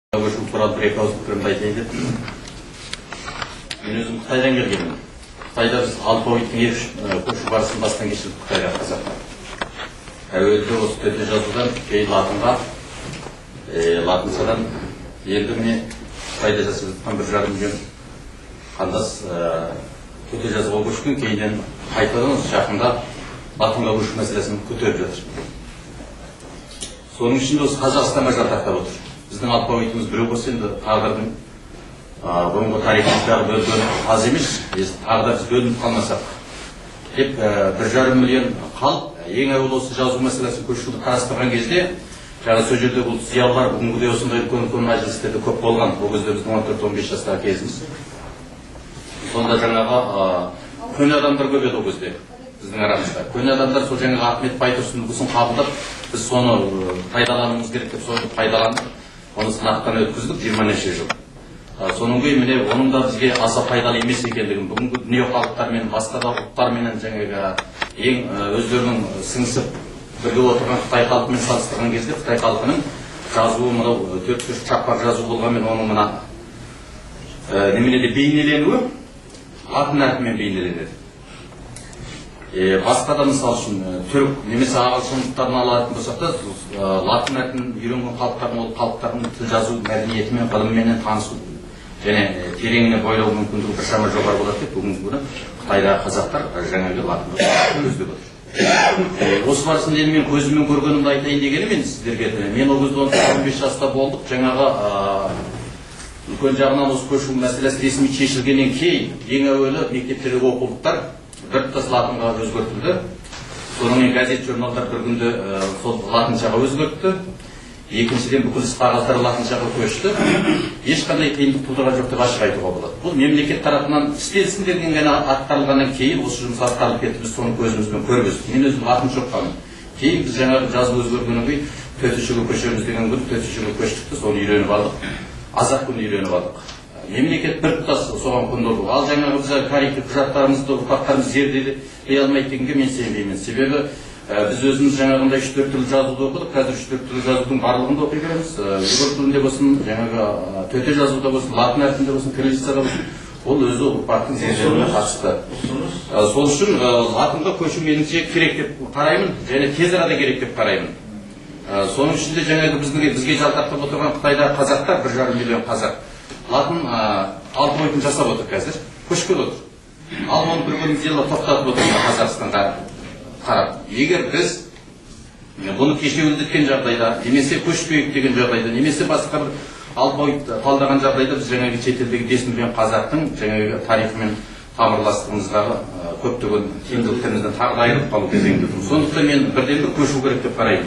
Көшу туралы бір-екі ауыз пікірімді айтайын деп. Мен өзім Қытайдан келгенмін. Қытайда біз алфавиттің көшу барысын бастан кешірдік Қытайда қазақтар. Әуелде осы төте жазудан кейін латынға, латыншадан енді міне Қытайда жасап жатқан 1,5 миллион қандас төте жазуға көшкен, кейіннен қайтадан осы жақында латынға көшу мәселесін көтеріп жатыр. Соның ішінде осы Қазақстанға жалтақтап отыр. Біздің алфавитіміз біреу болса, енді тағдырдың бұрынғы тарихымыздағы бөлгені аз емес, тағдыр біз бөлініп қалмасақ деп 1,5 миллион халық ең әуелі осы жазу мәселесін көшуді қарастырған кезде, жаңа сол жерде бұл зиялылар бүгінгідей осындай үлкен мәжілістерде көп болған. Бұл кезде біздің 14-15 жастағы кезіміз. Сонда жаңағы көне адамдар көп еді ол кезде біздің арамызда. Көне адамдар сол жаңағы Ахмет Байтұрсыновтың қабылдап, біз соны пайдалануымыз керек деп соны пайдаландық. Оны сынақтан өткіздік 20 неше жыл. Соның кейін міне оның да бізге аса пайдалы емес екендігін, бүгінгі дүние халықтармен, басқа да ұлттармен жаңағы ең өздерінің сіңісіп бірге отырған Қытай халқымен салыстырған кезде Қытай халқының жазуы мынау 4-5 шақпақ жазу болғанмен оның мына неменеде бейнеленуі латын әрпімен бейнеленеді. Басқа да мысал үшін түрік немесе ағылшындықтарын алатын болсақ та латын әрпін үйренген халықтардың тіл жазу мәдениетімен, ғылымменен танысу және тереңіне бойлау мүмкіндігі біршама жоғары болады деп бүгінгі күні Қытайдағы қазақтар жаңағы латынды көздеп отыр. Осы барысында енді мен көзіммен көргенімді айтайын дегенім мен сіздерге. Мен ол кезде 15 жаста болдық. Жаңағы үлкен жағынан осы көшу мәселесі ресми шешілгеннен кейін ең әуелі мектептердегі оқулықтар біртұтас латынға өзгертілді. Сонымен газет журналдар бір күнде сол латыншаға өзгертті. Екіншіден бүкіл іс қағаздар латыншаға көшті. Ешқандай қиындық тудырған жоқ деп ашық айтуға болады. Бұл мемлекет тарапынан істелсін деген ғана атқарылғаннан кейін осы жұмыс атқарылып кетті. Біз соны көзімізбен көріп өстік. Мен өзім латынша оқығанмын. Кейін біз жаңағы жазу өзгергеннен кейін төтешеге көшеміз деген күні төтешеге көштік те соны үйреніп алдық. Аз-ақ күнде үйреніп алдық. Мемлекет біртұтас соған құндылды. Ал жаңағы біз тарихи құжаттарымызды ұрпақтарымыз зерделей алмайды дегенге мен сенбеймін. Себебі біз өзіміз жаңағындай 3-4 тіл жазуды оқыдық. Қазір 3-4 тіл жазудың барлығында оқи береміз. Ұйғыр тілінде болсын, жаңағы төте жазуда болсын, латын әрпінде болсын, кириллицада болсын, ол өзі ұрпақтың зерделеуіне қатысты. Сол үшін латынға көшу меніңше керек деп қараймын, және тез арада керек деп қараймын. Соның ішінде жаңағы бізге жалтақтап отырған Қытайдағы қазақтар 1,5 миллион қазақ. Латын алфавитін жасап отыр қазір, көшкел отыр. Ал оны бір-біріміз елі тоқтатып отырған Қазақстанға қарап. Егер біз бұны кешеуілдеткен жағдайда, немесе көшпейік деген жағдайда, немесе басқа бір алфавит талдаған жағдайда біз жаңағы шетелдегі 5 миллион қазақтың жаңағы тарихымен тамырластығымыздағы көптеген тиімділіктерімізден тағы да айырылып қалу кезеңінде тұрмыз. Сондықтан мен бірден бір көшу керек деп қараймын.